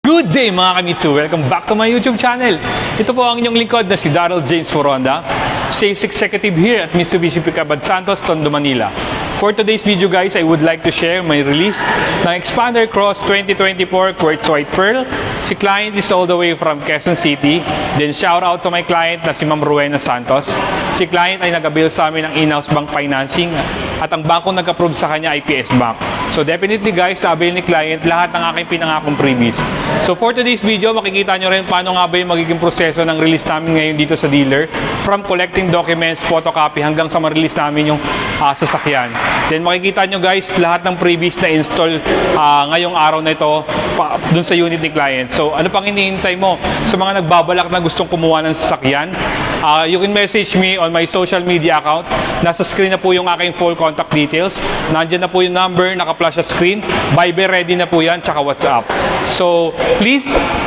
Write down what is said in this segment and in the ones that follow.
Good day mga kamitsu! Welcome back to my YouTube channel. Ito po ang inyong lingkod na si Daryl James Foronda, Sales Executive here at Mitsubishi Pickup Santos, Tondo, Manila. For today's video guys, I would like to share my release ng Expander Cross 2024 Quartz White Pearl. Si client is all the way from Quezon City. Then shout out to my client na si Ma'am Rowena Santos. Si client ay nag-avail sa amin ng in-house bank financing at ang bangko nag-approve sa kanya ay PS Bank. So definitely guys, avail ni client lahat ng aking pinangakong previous. So for today's video, makikita nyo rin paano nga ba yung magiging proseso ng release namin ngayon dito sa dealer. From collecting documents, photocopy, hanggang sa ma-release namin yung sasakyan. Then makikita nyo guys, lahat ng previous na install ngayong araw na ito dun sa unit ni client. So ano pang iniintay mo? Sa mga nagbabalak na gustong kumuha ng sasakyan, you can message me on my social media account. Nasa screen na po yung aking full contact details. Nandiyan na po yung number, naka-flash sa screen. Viber ready na po yan, tsaka WhatsApp. So please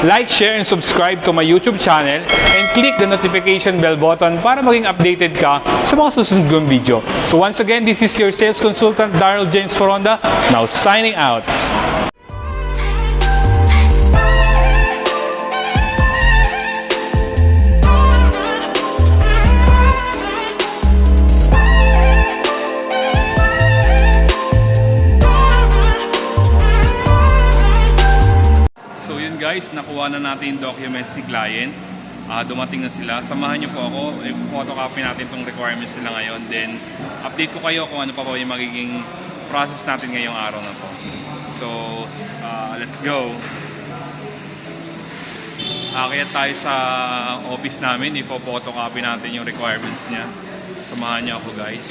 like, share, and subscribe to my YouTube channel and click the notification bell button para maging updated ka sa mga susunod kong video. So once again, this is your sales consultant Daryl James Foronda, now signing out. Guys, nakuha na natin yung documents ni client. Dumating na sila. Samahan niyo po ako. I-photocopy natin itong requirements nila ngayon. Then, update ko kayo kung ano pa po yung magiging process natin ngayong araw na to. So, let's go. Kaya tayo sa office namin. I-photocopy natin yung requirements niya. Samahan niyo ako guys.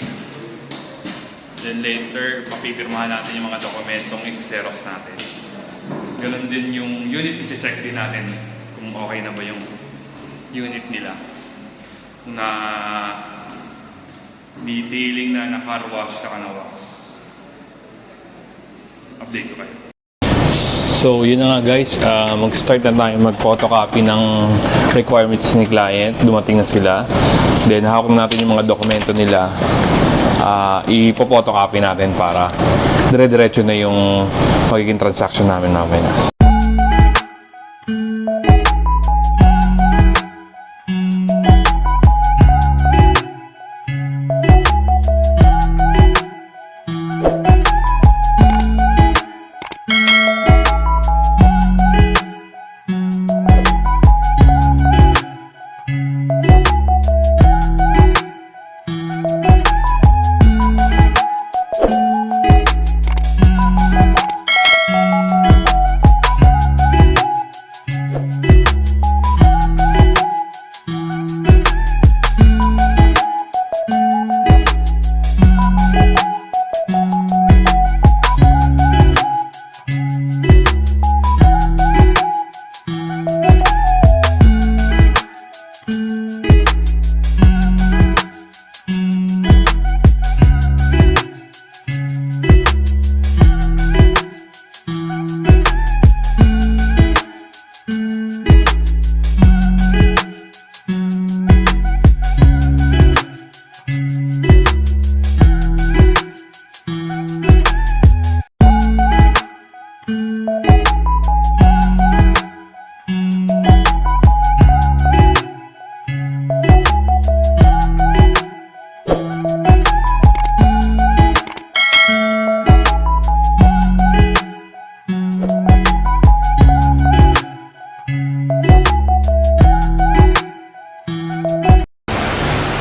Then later, papipirmahan natin yung mga dokumentong isi-xerox natin. Ganon din yung unit, i-check din natin kung okay na ba yung unit nila. Na detailing na car wash ka na wax. Update ko kayo. So yun na nga guys, mag-start na tayo mag-photocopy ng requirements ni client. Dumating na sila. Then hawak natin yung mga dokumento nila. I-photocopy natin para dire-diretso na yung magiging transaction namin mamaya.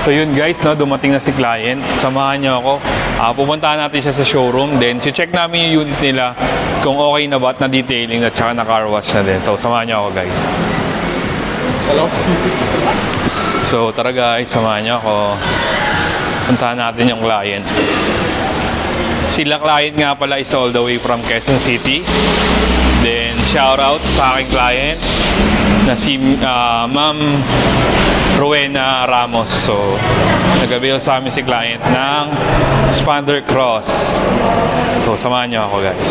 So yun guys, no, dumating na si client. Samahan niyo ako. Pupuntahan natin siya sa showroom. Then, check namin yung unit nila kung okay na ba at na-detailing at saka na-car wash na din. So, samahan niyo ako guys. So, tara guys, samahan niyo ako. Puntahan natin yung client. Sila client nga pala is all the way from Quezon City. Then, shout out sa aking client na si Ma'am Rowena Ramos. So, nag-avail sa amin si client ng Expander Cross. So, samahan nyo ako guys.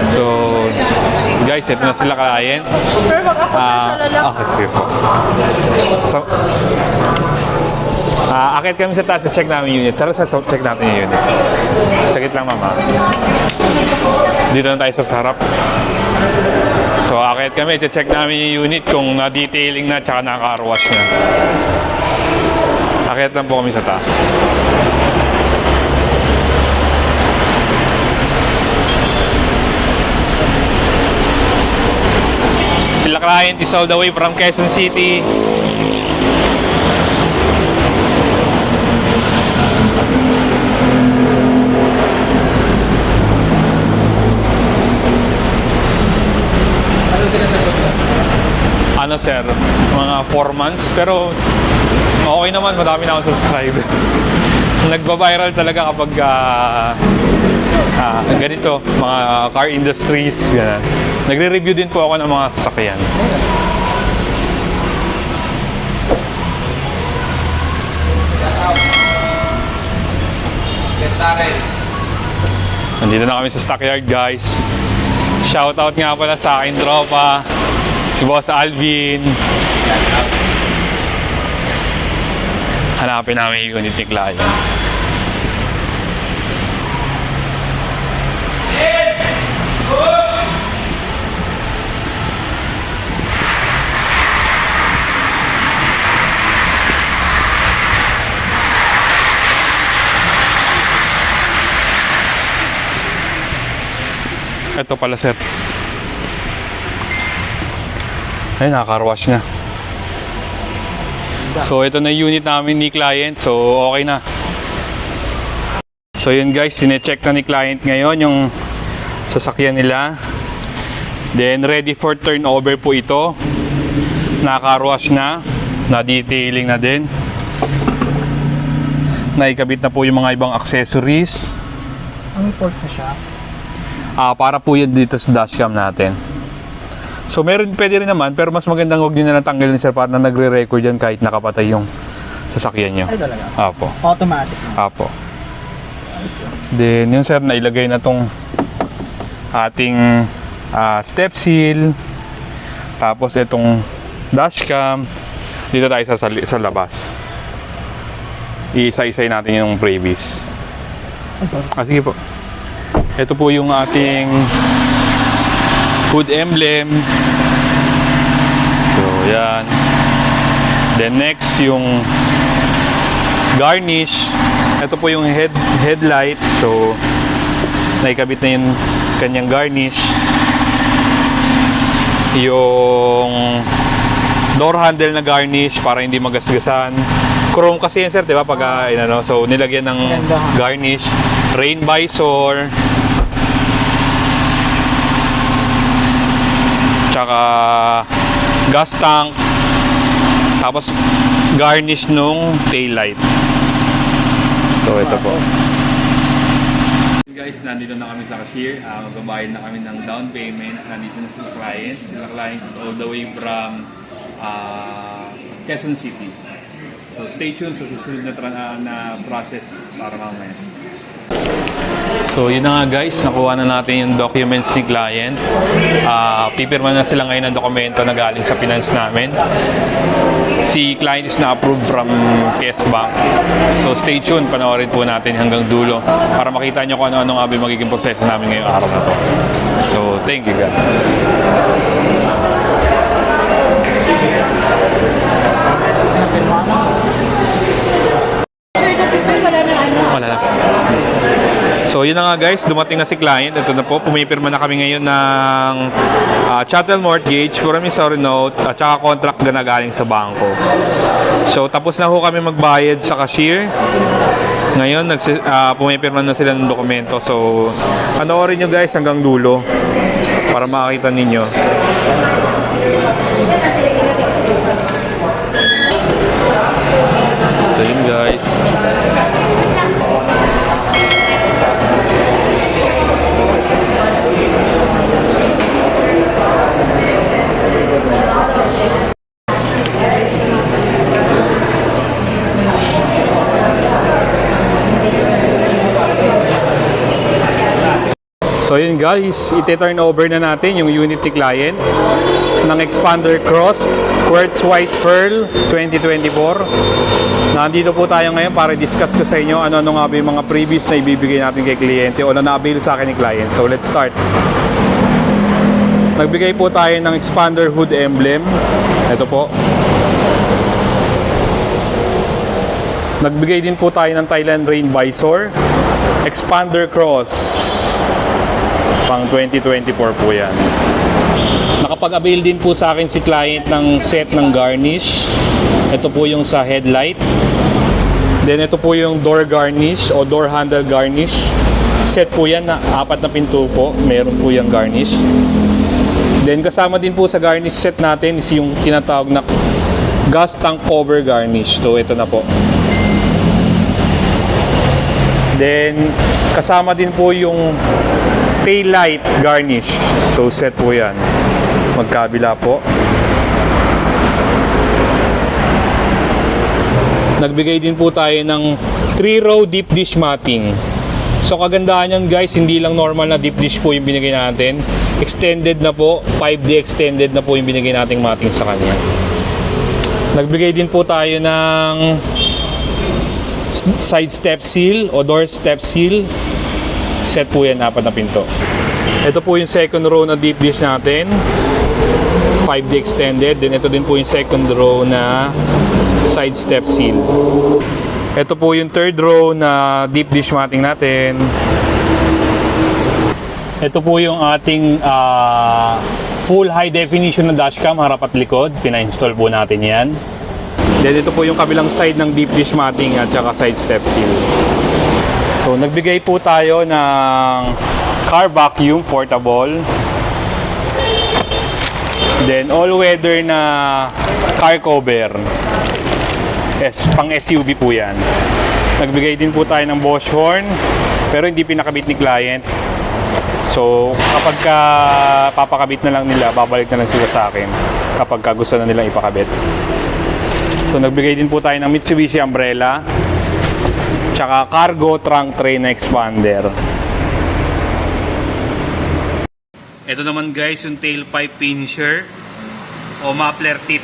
So, guys, ito na sila client. Okay, sige po. So, akit kami sa taas, check namin yung unit. Tara, check natin yung unit. Sakit Wait lang, mama. Dito na tayo sa harap. So, akit kami. Iti-check namin yung unit kung na-detailing na tsaka naka-car wash na. Akit lang po kami sa taas. Sila client is all the way from Quezon City. Ano sir, mga 4 months, pero okay naman, madami na akong subscribe. Nagba-viral talaga kapag ganito, mga car industries, gano'n. Nagre-review din po ako ng mga sasakyan. Nandito na kami sa stockyard, guys. Shoutout nga pala sa aking tropa, si Boss Alvin. Hanapin namin yung unit ni client. Ito pala sir. Ay, naka-car-wash na. So, ito na yung unit namin ni client. So, okay na. So, yun guys, sine-check na ni client ngayon yung sasakyan nila. Then, ready for turnover po ito. Naka-car-wash na. Na-detailing na din. Naikabit na po yung mga ibang accessories. Ang report na siya. Para po yun dito sa dashcam natin. So meron, pwede rin naman, pero mas magandang huwag nyo na lang tanggalin sir para na nagre-record yan kahit nakapatay yung sasakyan nyo. Ay talaga? Apo. Automatic. Apo. Then yun sir, nailagay na tong ating step seal. Tapos itong dashcam. Dito tayo sa labas. Iisa-isay natin yung previous. Ay, sorry. Sige po. Ito po yung ating hood emblem. So, yan. Then next, yung garnish. Ito po yung headlight. So, naikabit na yung kanyang garnish. Yung door handle na garnish para hindi magasgasan. Chrome kasi yan sir, di ba? Pag, so, nilagyan ng garnish. Rain visor. Tsaka gas tank. Tapos garnish nung taillight. So ito po. Guys, nandito na kami sa cashier. Magbabayad na kami ng down payment. Nandito na sila clients. Sila clients all the way from Quezon City. So stay tuned sa susunod na process para mamaya. So yun na nga guys, nakuha na natin yung documents ni client. Pipirma na sila ngayon ng dokumento na galing sa finance namin. Si client is na approved from PS Bank. So stay tuned, panoorin po natin hanggang dulo para makita nyo kung ano-ano nga ba magiging proseso namin ngayong araw na to. So thank you guys. Wala na. So yun na nga guys, dumating na si client. Ito na po, pumipirma na kami ngayon ng chattel mortgage, promissory note, at saka contract na galing sa bangko. So tapos na ho kami magbayad sa cashier. Ngayon, pumipirma na sila ng dokumento. So panoorin nyo guys hanggang dulo para makakita ninyo. So yun guys. So yun guys, iti-turn over na natin yung unit ni client ng Expander Cross Quartz White Pearl 2024. Nandito po tayo ngayon para discuss ko sa inyo ano-ano nga ba yung mga previous na ibibigay natin kay kliyente o na na-avail sa akin ni client. So let's start. Nagbigay po tayo ng expander hood emblem. Ito po. Nagbigay din po tayo ng Thailand Rain Visor. Expander Cross. Pang 2024 po yan. Nakapag-avail din po sa akin si client ng set ng garnish. Ito po yung sa headlight. Then ito po yung door garnish o door handle garnish. Set po yan na 4 na pinto po. Meron po yung garnish. Then kasama din po sa garnish set natin is yung tinatawag na gas tank cover garnish. So ito na po. Then kasama din po yung tail light garnish. So set po yan. Magkabila po. Nagbigay din po tayo ng 3-row deep dish matting. So kagandahan yan guys, hindi lang normal na deep dish po yung binigay natin. Extended na po, 5D extended na po yung binigay nating matting sa kanya. Nagbigay din po tayo ng side step seal o door step seal. Set po yan, 4 na pinto. Ito po yung second row na deep dish natin. 5D extended. Then ito din po yung second row na side step seal. Ito po yung third row na deep dish matting natin. Ito po yung ating full high definition na dashcam harap at likod. Pina-install po natin yan. Then ito po yung kabilang side ng deep dish matting at saka side step seal. So nagbigay po tayo ng car vacuum portable. Then all-weather na car cover. Pang SUV po yan. Nagbigay din po tayo ng Bosch horn, pero hindi pinakabit ni client. So kapag papakabit na lang nila, babalik na lang sila sa akin kapag gusto na nilang ipakabit. So nagbigay din po tayo ng Mitsubishi umbrella, tsaka cargo trunk tray na expander. Ito naman guys yung tailpipe finisher o muffler tip.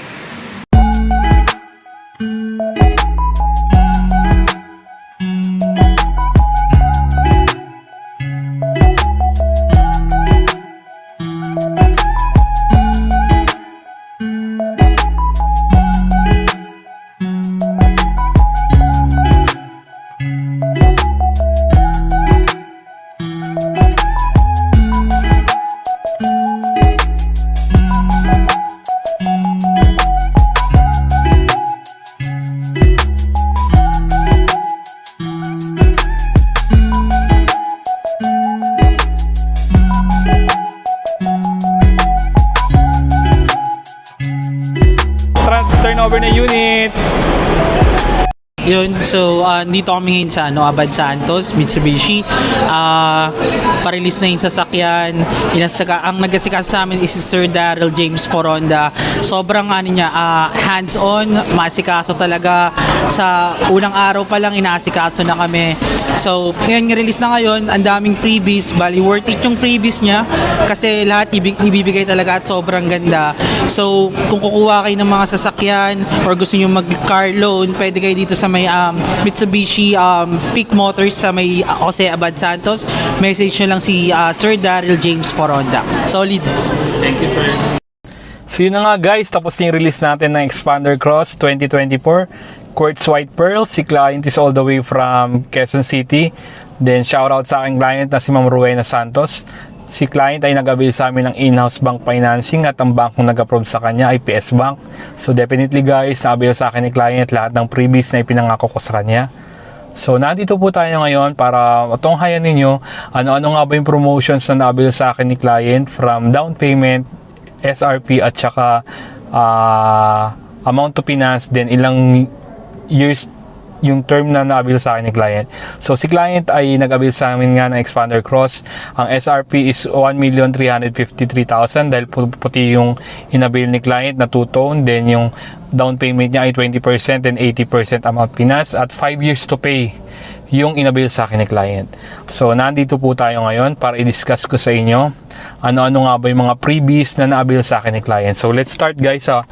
Turnover na unit. Yun, so dito kami ngayon sa Abad Santos, Mitsubishi. Pa-release na yung sasakyan. Ang nag-asikaso sa amin is si Sir Daryl James Foronda. Sobrang niya, hands-on, masikaso talaga. Sa unang araw pa lang inaasikaso na kami. So, ngayon release na ngayon, ang daming freebies. Bali, worth it yung freebies niya kasi lahat ibibigay talaga at sobrang ganda. So, kung kukuha kayo ng mga sasakyan or gusto niyo mag-car loan, pwede kayo dito sa may Mitsubishi Peak Motors sa may Jose Abad Santos. Message nyo lang si Sir Daryl James Foronda. Solid. Thank you, sir. So yun na nga guys, tapos na yung release natin ng Expander Cross 2024 Quartz White Pearl. Si client is all the way from Quezon City. Then shoutout sa aking client na si Ma'am Rowena Santos. Si client ay nag-avail sa amin ng in-house bank financing at ang bankong nag-approve sa kanya ay PS Bank. So definitely guys, na-avail sa akin ni client lahat ng freebies na ipinangako ko sa kanya. So nandito po tayo ngayon para matunghayan ninyo ano-ano nga ba yung promotions na na-avail sa akin ni client from down payment, SRP at saka amount to finance, then ilang years yung term na na-avail sa akin ni client. So si client ay nag-avail sa amin nga ng Expander Cross. Ang SRP is 1,353,000 dahil puti yung in-avail ni client na two-tone. Then yung down payment niya ay 20% and 80% amount finance at 5 years to pay. yung inabil sa akin ni client. So, nandito po tayo ngayon para i-discuss ko sa inyo ano-ano nga ba yung mga freebies na naabil sa akin ni client. So, let's start guys sa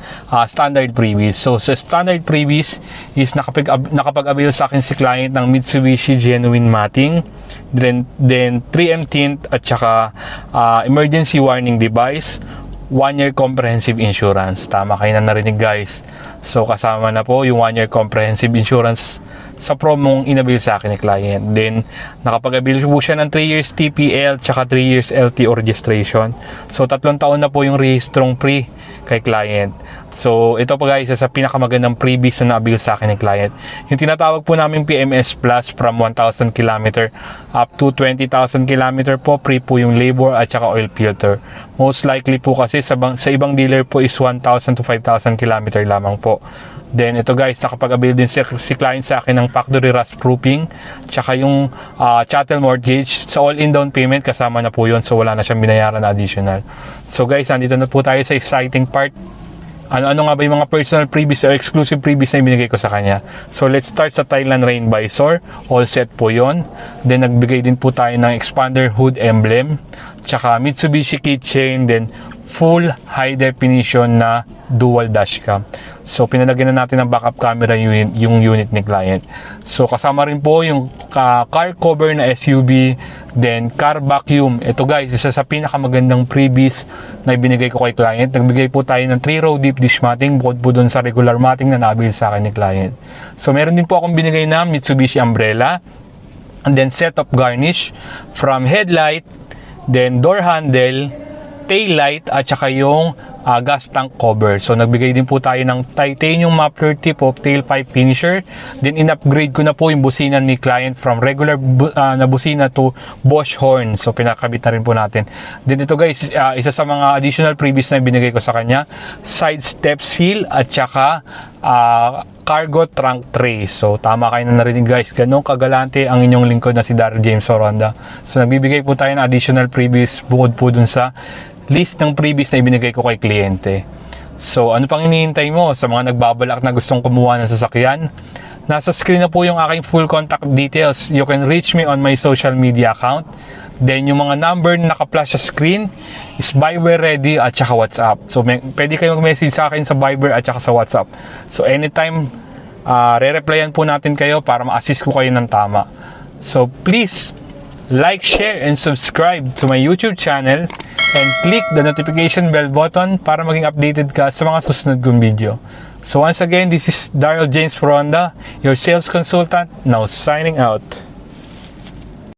standard freebies. So, sa standard freebies is nakapag-abil sa akin si client ng Mitsubishi Genuine Matting, then 3M tint at saka emergency warning device, 1-year comprehensive insurance. Tama kayo na narinig guys. So, kasama na po yung 1-year comprehensive insurance sa promong inabil sa akin ni client. Then, nakapag-abil po siya ng 3 years TPL tsaka 3 years LTO registration. So, 3 taon na po yung rehistrong free kay client. So, ito po guys, sa pinakamagandang freebies na naabil sa akin ni client. Yung tinatawag po namin PMS Plus from 1,000 km up to 20,000 km po, free po yung labor at saka oil filter. Most likely po kasi sa ibang dealer po is 1,000 to 5,000 km lamang po. Then ito guys, nakapag-avail din si client sa akin ng factory rust proofing tsaka yung chattel mortgage. Sa all-in down payment kasama na po yun, so wala na siyang binayaran na additional. So guys, nandito na po tayo sa exciting part. Ano nga ba yung mga personal freebies o exclusive freebies na ibinigay ko sa kanya. So let's start sa Thailand Rain Visor. All set po yon. Then nagbigay din po tayo ng expander hood emblem, tsaka Mitsubishi keychain, then full high definition na dual dashcam. So pinalagyan na natin ng backup camera yung unit ni client. So kasama rin po yung car cover na SUV, then car vacuum. Ito guys, isa sa pinakamagandang freebies na ibinigay ko kay client. Nagbigay po tayo ng 3-row deep dish matting bukod po dun sa regular matting na nabil sa akin ni client. So meron din po akong binigay na Mitsubishi umbrella, and then set of garnish from headlight, then door handle, tail light at saka yung gas tank cover. So nagbigay din po tayo ng titanium muffler tip of tailpipe finisher. Then in-upgrade ko na po yung busina ni client from regular na busina to Bosch horn. So pinakabit na rin po natin. Then ito guys, isa sa mga additional freebies na binigay ko sa kanya, side step seal at saka cargo trunk tray. So tama kayo na narinig guys, ganun kagalante ang inyong lingkod na si Daryl James Foronda. So nagbibigay po tayo ng additional freebies bukod po dun sa list ng freebies na ibinigay ko kay kliyente. So ano pang hinihintay mo sa mga nagbabalak na gustong kumuha ng sasakyan? Nasa screen na po yung aking full contact details. You can reach me on my social media account. Then yung mga number na naka-flash sa screen is Viber ready at saka WhatsApp. So pwede kayo mag-message sa akin sa Viber at saka sa WhatsApp. So anytime re-replyan po natin kayo para ma-assist ko kayo ng tama. So please like, share, and subscribe to my YouTube channel and click the notification bell button para maging updated ka sa mga susunod kong video. So once again, this is Daryl James Foronda, your sales consultant, now signing out.